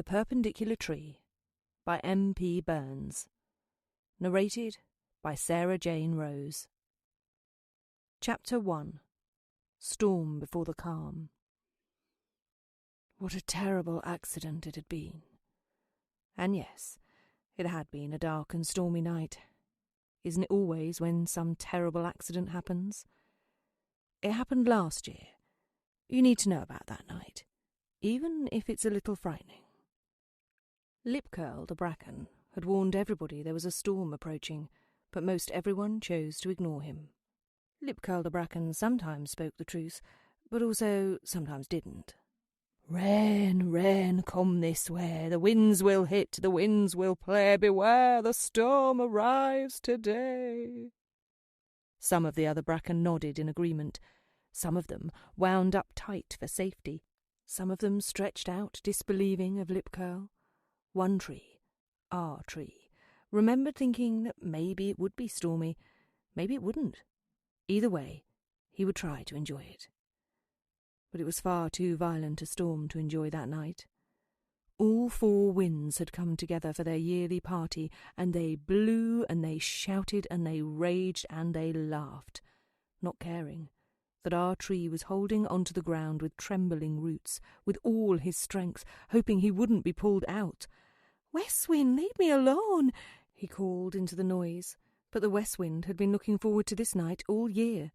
The Perpendicular Tree by M.P. Burns. Narrated by Sarah Jane Rose. Chapter 1. Storm Before the Calm. What a terrible accident it had been. And yes, it had been a dark and stormy night. Isn't it always when some terrible accident happens? It happened last year. You need to know about that night, even if it's a little frightening. Lipcurl the bracken had warned everybody there was a storm approaching, but most everyone chose to ignore him. Lipcurl the bracken sometimes spoke the truth, but also sometimes didn't. "Rain, rain, come this way, the winds will hit, the winds will play, beware, the storm arrives today." Some of the other bracken nodded in agreement. Some of them wound up tight for safety. Some of them stretched out, disbelieving of Lipcurl. One tree, our tree, remembered thinking that maybe it would be stormy, maybe it wouldn't. Either way, he would try to enjoy it. But it was far too violent a storm to enjoy that night. All four winds had come together for their yearly party, and they blew and they shouted and they raged and they laughed, not caring that our tree was holding onto the ground with trembling roots, with all his strength, hoping he wouldn't be pulled out. "West Wind, leave me alone," he called into the noise, but the West Wind had been looking forward to this night all year.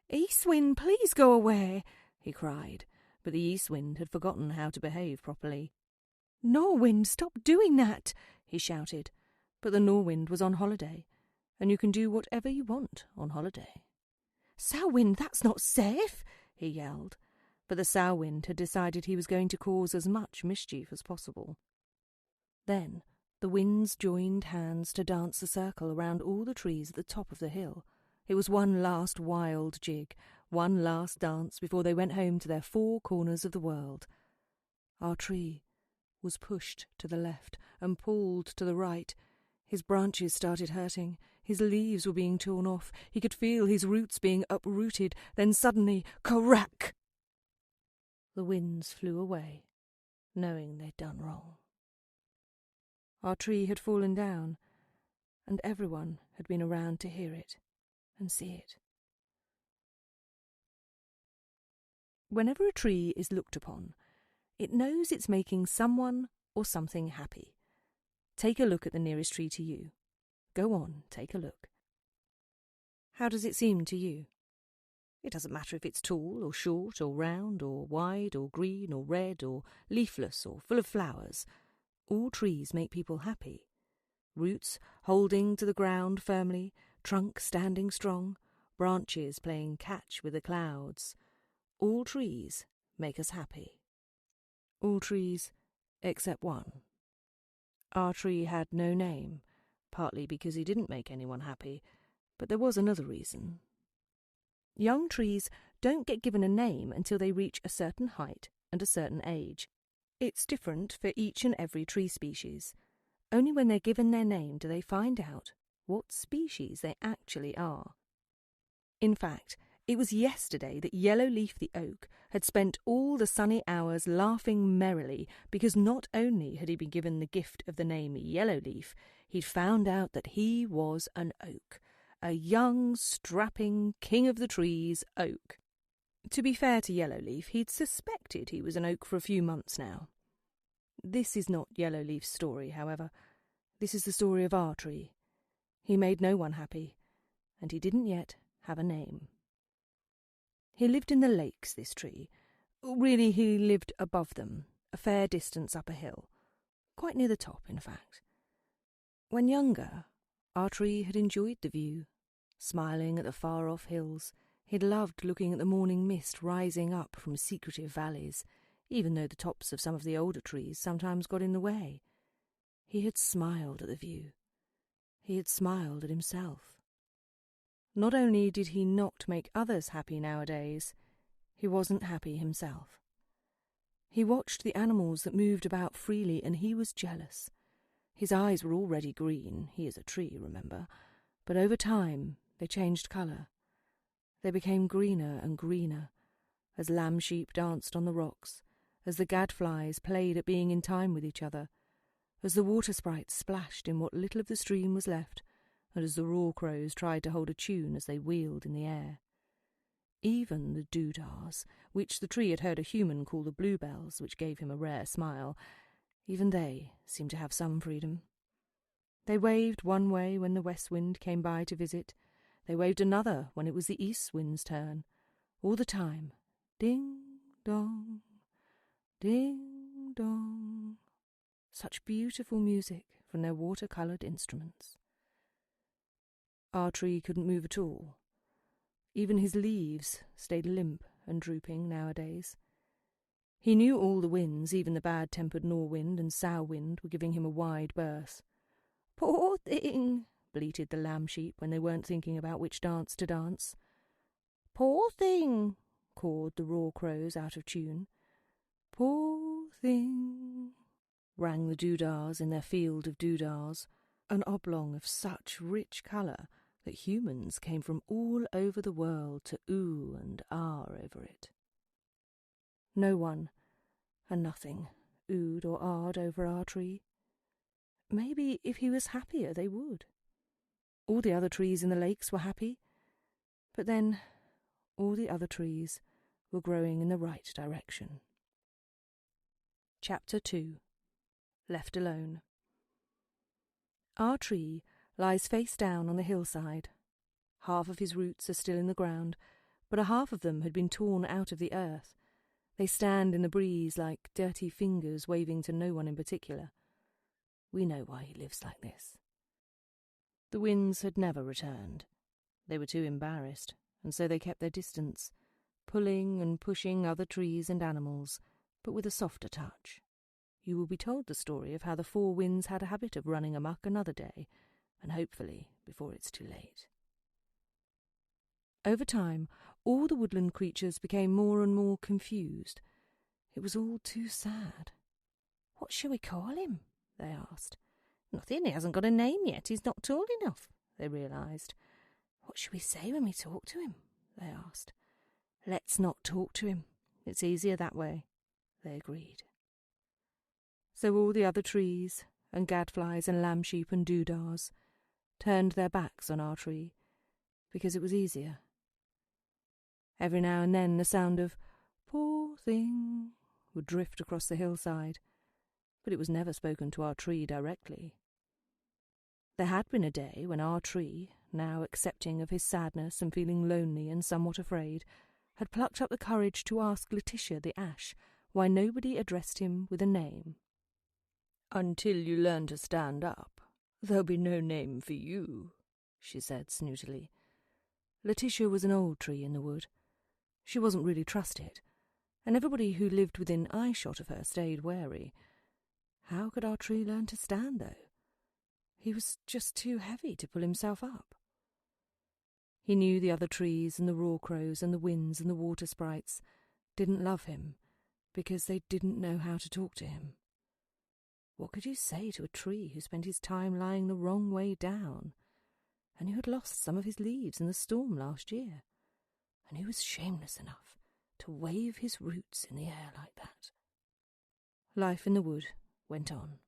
"East Wind, please go away," he cried, but the East Wind had forgotten how to behave properly. "North Wind, stop doing that," he shouted, but the North Wind was on holiday, and you can do whatever you want on holiday. "South Wind, that's not safe," he yelled, but the South Wind had decided he was going to cause as much mischief as possible. Then the winds joined hands to dance a circle around all the trees at the top of the hill. It was one last wild jig, one last dance before they went home to their four corners of the world. Our tree was pushed to the left and pulled to the right. His branches started hurting. His leaves were being torn off. He could feel his roots being uprooted. Then suddenly, crack! The winds flew away, knowing they'd done wrong. Our tree had fallen down, and everyone had been around to hear it and see it. Whenever a tree is looked upon, it knows it's making someone or something happy. Take a look at the nearest tree to you. Go on, take a look. How does it seem to you? It doesn't matter if it's tall or short or round or wide or green or red or leafless or full of flowers. All trees make people happy. Roots holding to the ground firmly, trunk standing strong, branches playing catch with the clouds. All trees make us happy. All trees except one. Our tree had no name, partly because he didn't make anyone happy, but there was another reason. Young trees don't get given a name until they reach a certain height and a certain age. It's different for each and every tree species. Only when they're given their name do they find out what species they actually are. In fact, it was yesterday that Yellowleaf the oak had spent all the sunny hours laughing merrily because not only had he been given the gift of the name Yellowleaf, he'd found out that he was an oak, a young, strapping, king-of-the-trees oak. To be fair to Yellowleaf, he'd suspected he was an oak for a few months now. This is not Yellowleaf's story, however. This is the story of our tree. He made no one happy, and he didn't yet have a name. He lived in the lakes, this tree. Really, he lived above them, a fair distance up a hill. Quite near the top, in fact. When younger, our tree had enjoyed the view, smiling at the far-off hills. He'd loved looking at the morning mist rising up from secretive valleys, even though the tops of some of the older trees sometimes got in the way. He had smiled at the view. He had smiled at himself. Not only did he not make others happy nowadays, he wasn't happy himself. He watched the animals that moved about freely, and he was jealous. His eyes were already green, he is a tree, remember, but over time they changed colour. They became greener and greener, as lamb sheep danced on the rocks, as the gadflies played at being in time with each other, as the water sprites splashed in what little of the stream was left, and as the raw crows tried to hold a tune as they wheeled in the air. Even the doodahs, which the tree had heard a human call the bluebells, which gave him a rare smile, even they seemed to have some freedom. They waved one way when the west wind came by to visit. They waved another when it was the east wind's turn. All the time, ding-dong, ding-dong. Such beautiful music from their water-coloured instruments. Our tree couldn't move at all. Even his leaves stayed limp and drooping nowadays. He knew all the winds, even the bad-tempered north-wind and sow-wind, were giving him a wide berth. "Poor thing," bleated the lamb-sheep when they weren't thinking about which dance to dance. "Poor thing," cawed the raw crows out of tune. "Poor thing," rang the doodahs in their field of doodahs, an oblong of such rich colour that humans came from all over the world to ooh and ah over it. No one and nothing oohed or ahed over our tree. Maybe if he was happier they would. All the other trees in the lakes were happy, but then all the other trees were growing in the right direction. Chapter 2. Left Alone. Our tree lies face down on the hillside. Half of his roots are still in the ground, but a half of them had been torn out of the earth. They stand in the breeze like dirty fingers waving to no one in particular. We know why he lives like this. The winds had never returned. They were too embarrassed, and so they kept their distance, pulling and pushing other trees and animals, but with a softer touch. You will be told the story of how the four winds had a habit of running amok another day, and hopefully before it's too late. Over time, all the woodland creatures became more and more confused. It was all too sad. "What shall we call him?" they asked. "Nothing, he hasn't got a name yet, he's not tall enough," they realised. "What shall we say when we talk to him?" they asked. "Let's not talk to him, it's easier that way," they agreed. So all the other trees, and gadflies and lamb-sheep and doodahs, turned their backs on our tree, because it was easier. Every now and then the sound of "poor thing" would drift across the hillside, but it was never spoken to our tree directly. There had been a day when our tree, now accepting of his sadness and feeling lonely and somewhat afraid, had plucked up the courage to ask Letitia the ash why nobody addressed him with a name. "Until you learn to stand up, there'll be no name for you," she said snootily. Letitia was an old tree in the wood. She wasn't really trusted, and everybody who lived within eye-shot of her stayed wary. How could our tree learn to stand, though? He was just too heavy to pull himself up. He knew the other trees and the raw crows and the winds and the water sprites didn't love him because they didn't know how to talk to him. What could you say to a tree who spent his time lying the wrong way down, and who had lost some of his leaves in the storm last year, and who was shameless enough to wave his roots in the air like that? Life in the wood went on.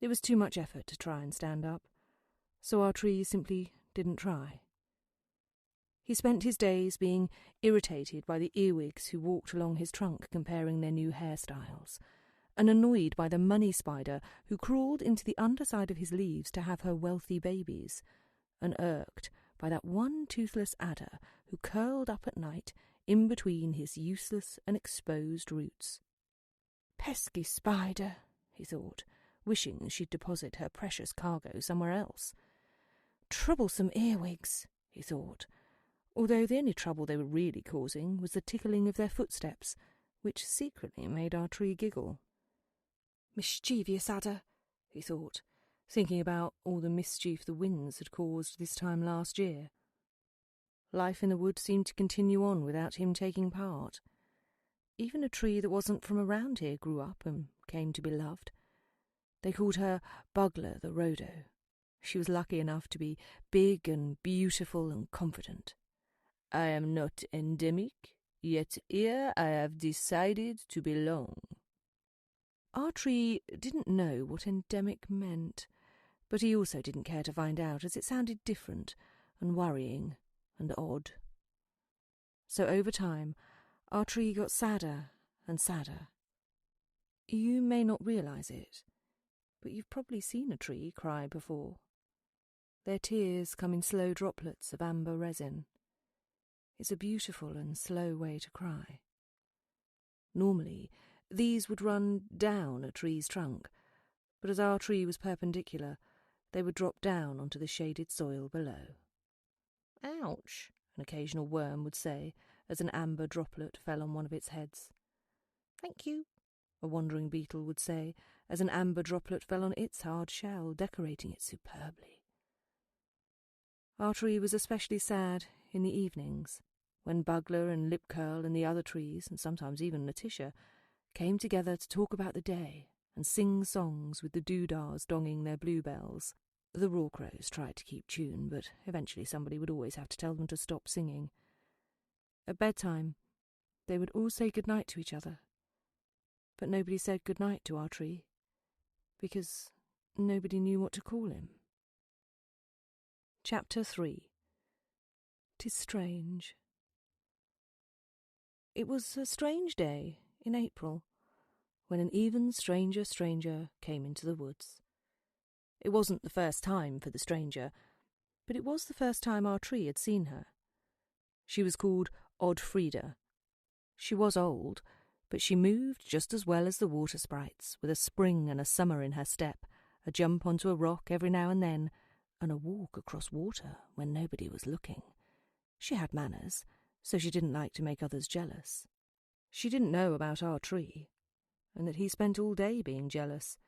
It was too much effort to try and stand up, so our tree simply didn't try. He spent his days being irritated by the earwigs who walked along his trunk comparing their new hairstyles, and annoyed by the money spider who crawled into the underside of his leaves to have her wealthy babies, and irked by that one toothless adder who curled up at night in between his useless and exposed roots. Pesky spider, he thought, wishing she'd deposit her precious cargo somewhere else. Troublesome earwigs, he thought, although the only trouble they were really causing was the tickling of their footsteps, which secretly made our tree giggle. Mischievous adder, he thought, thinking about all the mischief the winds had caused this time last year. Life in the wood seemed to continue on without him taking part. Even a tree that wasn't from around here grew up and came to be loved. They called her Bugler the Rhodo. She was lucky enough to be big and beautiful and confident. "I am not endemic," Yet here I have decided to belong. Our tree didn't know what endemic meant, but he also didn't care to find out, as it sounded different and worrying and odd. So over time, our tree got sadder and sadder. You may not realise it, but you've probably seen a tree cry before. Their tears come in slow droplets of amber resin. It's a beautiful and slow way to cry. Normally, these would run down a tree's trunk, but as our tree was perpendicular, they would drop down onto the shaded soil below. Ouch, an occasional worm would say, as an amber droplet fell on one of its heads. Thank you, a wandering beetle would say, as an amber droplet fell on its hard shell, decorating it superbly. Our tree was especially sad in the evenings, when Bugler and Lipcurl and the other trees, and sometimes even Letitia, came together to talk about the day and sing songs with the doodahs donging their bluebells. The rawcrows tried to keep tune, but eventually somebody would always have to tell them to stop singing. At bedtime, they would all say goodnight to each other, but nobody said goodnight to our tree, because nobody knew what to call him. Chapter 3. 'Tis strange. It was a strange day in April, when an even stranger came into the woods. It wasn't the first time for the stranger, but it was the first time our tree had seen her. She was called Oddfrida. She was old, but she moved just as well as the water sprites, with a spring and a summer in her step, a jump onto a rock every now and then, and a walk across water when nobody was looking. She had manners, so she didn't like to make others jealous. She didn't know about our tree, and that he spent all day being jealous.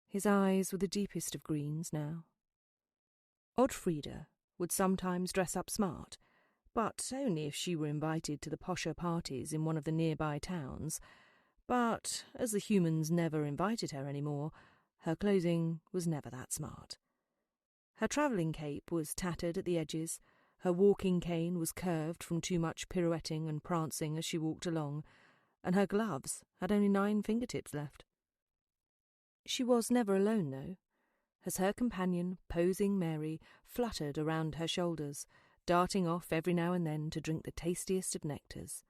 His eyes were the deepest of greens now. Oddfrida would sometimes dress up smart, but only if she were invited to the posher parties in one of the nearby towns. But, as the humans never invited her any more, her clothing was never that smart. Her travelling cape was tattered at the edges, her walking cane was curved from too much pirouetting and prancing as she walked along, and her gloves had only 9 fingertips left. She was never alone, though, as her companion, Posing Mary, fluttered around her shoulders, darting off every now and then to drink the tastiest of nectars.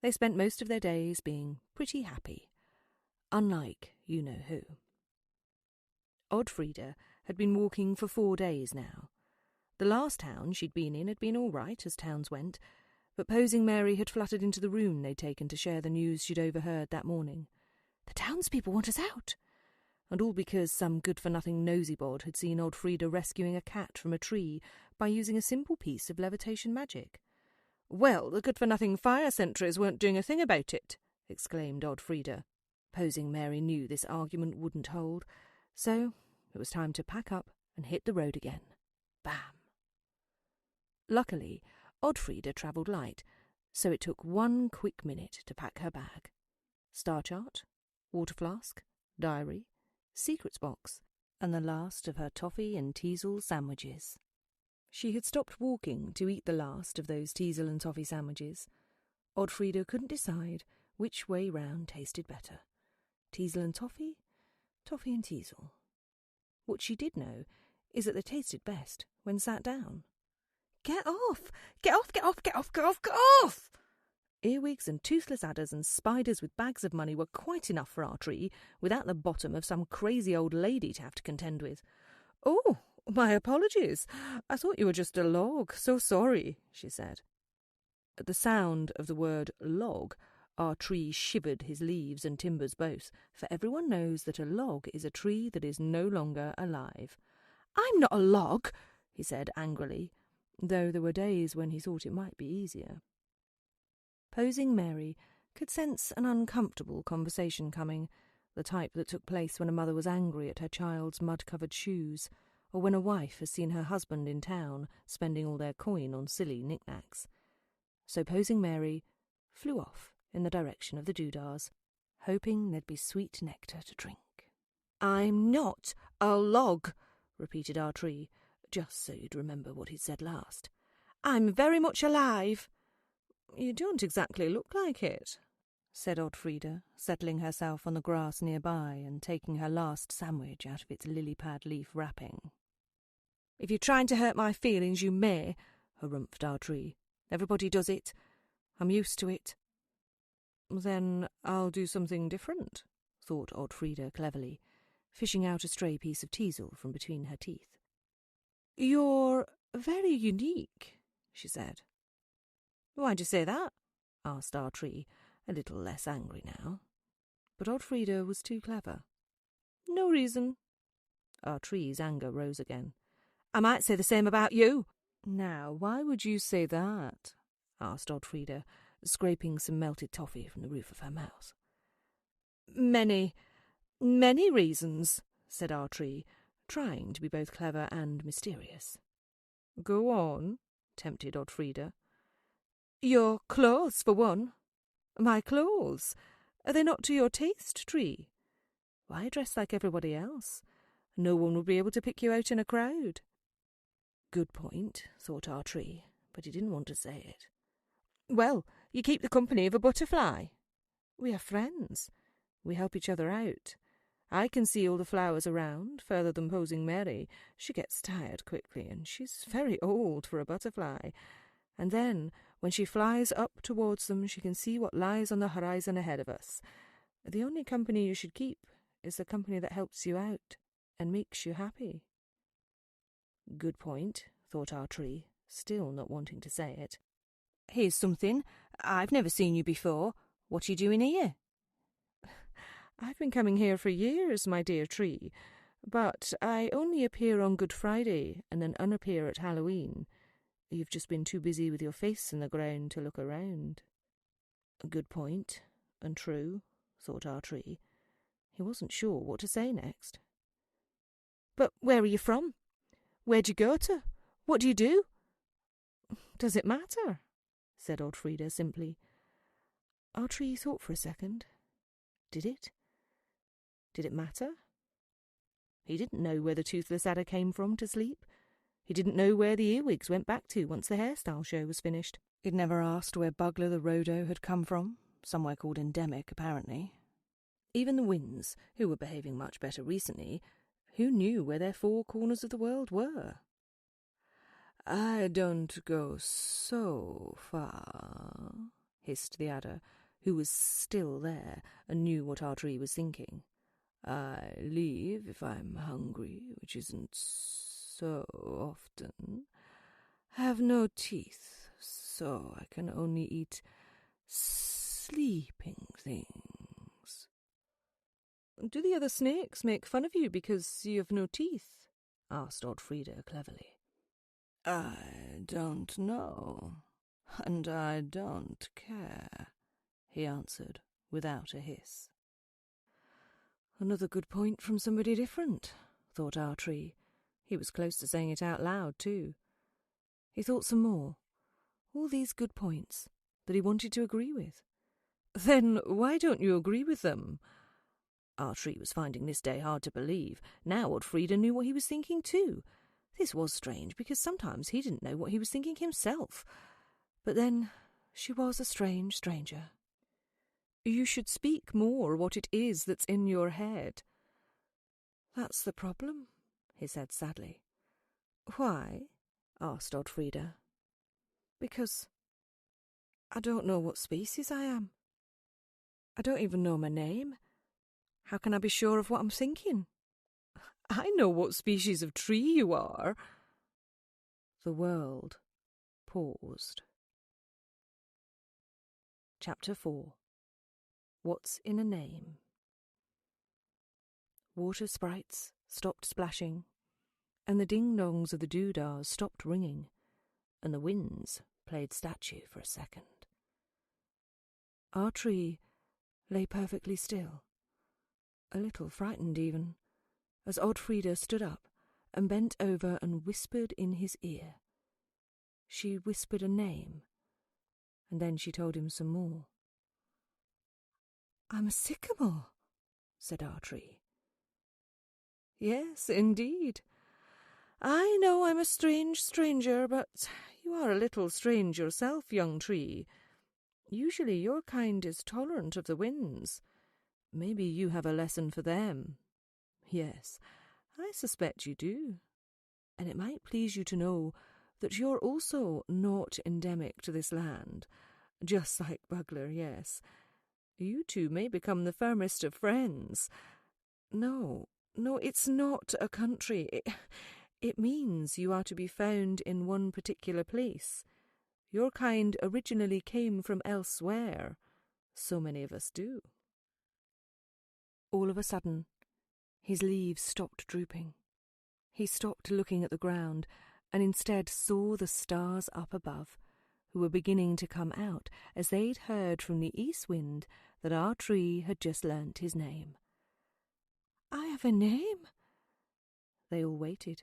They spent most of their days being pretty happy, unlike you-know-who. Oddfrida had been walking for 4 days now. The last town she'd been in had been all right, as towns went, but Posing Mary had fluttered into the room they'd taken to share the news she'd overheard that morning. The townspeople want us out! And all because some good-for-nothing nosybod had seen Oddfrida rescuing a cat from a tree by using a simple piece of levitation magic. "Well, the good-for-nothing fire sentries weren't doing a thing about it," exclaimed Oddfrida. Posing Mary knew this argument wouldn't hold, so it was time to pack up and hit the road again. Bam! Luckily, Oddfrida travelled light, so it took 1 quick minute to pack her bag. Star chart, water flask, diary, secrets box, and the last of her toffee and teasel sandwiches. She had stopped walking to eat the last of those teasel and toffee sandwiches. Oddfrida couldn't decide which way round tasted better. Teasel and toffee? Toffee and teasel. What she did know is that they tasted best when sat down. "Get off! Get off! Get off! Get off! Get off! Get off!" Earwigs and toothless adders and spiders with bags of money were quite enough for our tree, without the bottom of some crazy old lady to have to contend with. "Oh, my apologies. I thought you were just a log. So sorry," she said. At the sound of the word log, our tree shivered his leaves and timbers both, for everyone knows that a log is a tree that is no longer alive. "I'm not a log," he said angrily, though there were days when he thought it might be easier. Posing Mary could sense an uncomfortable conversation coming, the type that took place when a mother was angry at her child's mud-covered shoes, or when a wife has seen her husband in town spending all their coin on silly knickknacks. So Posing Mary flew off in the direction of the doodahs, hoping there'd be sweet nectar to drink. "I'm not a log," repeated our tree, just so you'd remember what he'd said last. "I'm very much alive." You don't exactly look like it, said Oddfrida, settling herself on the grass nearby and taking her last sandwich out of its lily-pad leaf wrapping. If you're trying to hurt my feelings, you may, harumphed our tree. Everybody does it. I'm used to it. Then I'll do something different, thought Oddfrida cleverly, fishing out a stray piece of teasel from between her teeth. You're very unique, she said. Why'd you say that? Asked our tree, a little less angry now. But Oddfrida was too clever. No reason. Our tree's anger rose again. I might say the same about you. Now, why would you say that? Asked Oddfrida, scraping some melted toffee from the roof of her mouth. Many reasons, said our tree, trying to be both clever and mysterious. Go on, tempted Oddfrida. Your clothes, for one. My clothes? Are they not to your taste, tree? Why dress like everybody else? No one would be able to pick you out in a crowd. Good point, thought our tree, but he didn't want to say it. Well, you keep the company of a butterfly. We are friends. We help each other out. I can see all the flowers around, further than posing Mary. She gets tired quickly, and she's very old for a butterfly. And then, when she flies up towards them, she can see what lies on the horizon ahead of us. The only company you should keep is the company that helps you out and makes you happy. Good point, thought our tree, still not wanting to say it. Here's something. I've never seen you before. What are you doing here? I've been coming here for years, my dear tree, but I only appear on Good Friday and then unappear at Halloween. You've just been too busy with your face in the ground to look around. A good point, and true, thought our tree. He wasn't sure what to say next. But where are you from? Where'd you go to? What do you do? Does it matter? Said Oddfrida simply. Our tree thought for a second. Did it? Did it matter? He didn't know where the toothless adder came from to sleep. He didn't know where the earwigs went back to once the hairstyle show was finished. He'd never asked where Bugler the Rhodo had come from, somewhere called Endemic, apparently. Even the winds, who were behaving much better recently, who knew where their four corners of the world were? I don't go so far, hissed the adder, who was still there and knew what our tree was thinking. I leave if I'm hungry, which isn't so often. Have no teeth, so I can only eat sleeping things. Do the other snakes make fun of you because you have no teeth? Asked Oddfrida cleverly. I don't know, and I don't care, he answered without a hiss. Another good point from somebody different, thought our tree. He was close to saying it out loud, too. He thought some more. All these good points that he wanted to agree with. Then why don't you agree with them? Our tree was finding this day hard to believe. Now Oddfrida knew what he was thinking, too. This was strange, because sometimes he didn't know what he was thinking himself. But then she was a strange stranger. You should speak more what it is that's in your head. That's the problem, he said sadly. Why? Asked Oddfrida. Because I don't know what species I am. I don't even know my name. How can I be sure of what I'm thinking? I know what species of tree you are. The world paused. Chapter 4. What's in a Name? Water sprites stopped splashing, and the ding-dongs of the doodahs stopped ringing, and the winds played statue for a second. Our tree lay perfectly still, a little frightened even, as Oddfrida stood up and bent over and whispered in his ear. She whispered a name, and then she told him some more. I'm a sycamore, said our tree. Yes, indeed. I know I'm a strange stranger, but you are a little strange yourself, young tree. Usually your kind is tolerant of the winds. Maybe you have a lesson for them. Yes, I suspect you do. And it might please you to know that you're also not endemic to this land. Just like Bugler, yes. You two may become the firmest of friends. No, it's not a country. It means you are to be found in one particular place. Your kind originally came from elsewhere. So many of us do. All of a sudden, his leaves stopped drooping. He stopped looking at the ground and instead saw the stars up above, who were beginning to come out as they'd heard from the east wind that our tree had just learnt his name. I have a name? They all waited.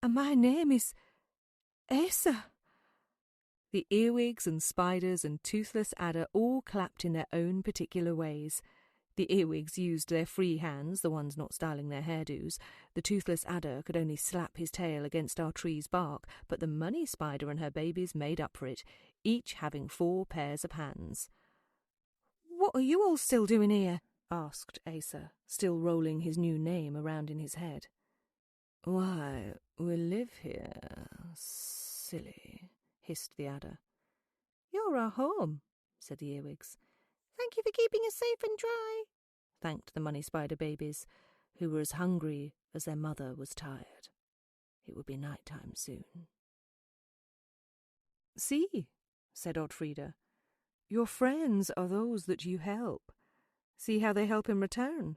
And my name is Asa. The earwigs and spiders and toothless adder all clapped in their own particular ways. The earwigs used their free hands, the ones not styling their hairdos. The toothless adder could only slap his tail against our tree's bark, but the money spider and her babies made up for it, each having 4 pairs of hands. What are you all still doing here? Asked Asa, still rolling his new name around in his head. Why, we live here, silly, hissed the adder. You're our home, said the earwigs. Thank you for keeping us safe and dry, thanked the money spider babies, who were as hungry as their mother was tired. It would be night time soon. See, said Oddfrieda, your friends are those that you help. See how they help in return.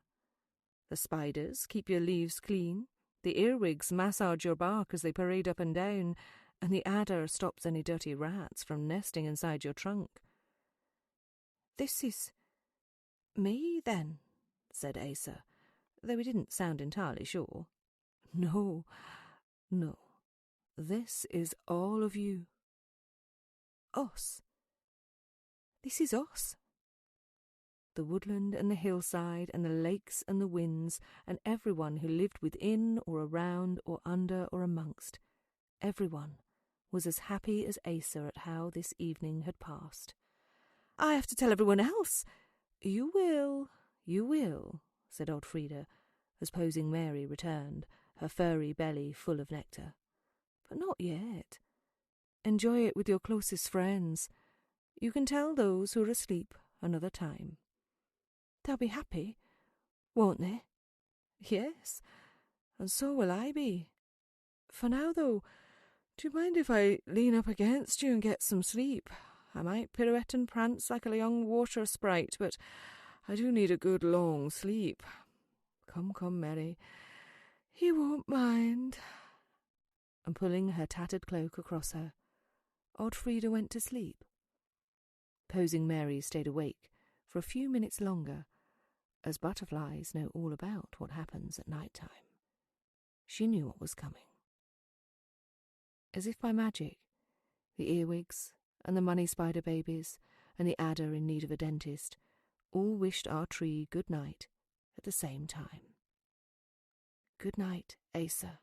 The spiders keep your leaves clean, the earwigs massage your bark as they parade up and down, and the adder stops any dirty rats from nesting inside your trunk. This is me, then, said Asa, though he didn't sound entirely sure. No, this is all of you. Us. This is us. The woodland and the hillside and the lakes and the winds and everyone who lived within or around or under or amongst, everyone was as happy as Asa at how this evening had passed. I have to tell everyone else. You will, said Oddfrieda, as posing Mary returned, her furry belly full of nectar. But not yet. Enjoy it with your closest friends. You can tell those who are asleep another time. They'll be happy, won't they? Yes, and so will I be. For now, though, do you mind if I lean up against you and get some sleep? I might pirouette and prance like a young water sprite, but I do need a good long sleep. Come, Mary, he won't mind. And pulling her tattered cloak across her, Oddfrieda went to sleep. Posing Mary stayed awake for a few minutes longer, as butterflies know all about what happens at night time. She knew what was coming. As if by magic, the earwigs and the money spider babies and the adder in need of a dentist all wished our tree good night at the same time. Good night, Asa.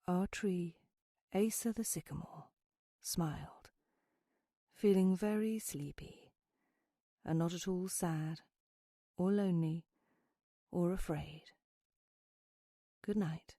Our tree, Asa the sycamore, smiled, feeling very sleepy, and not at all sad, or lonely, or afraid. Good night.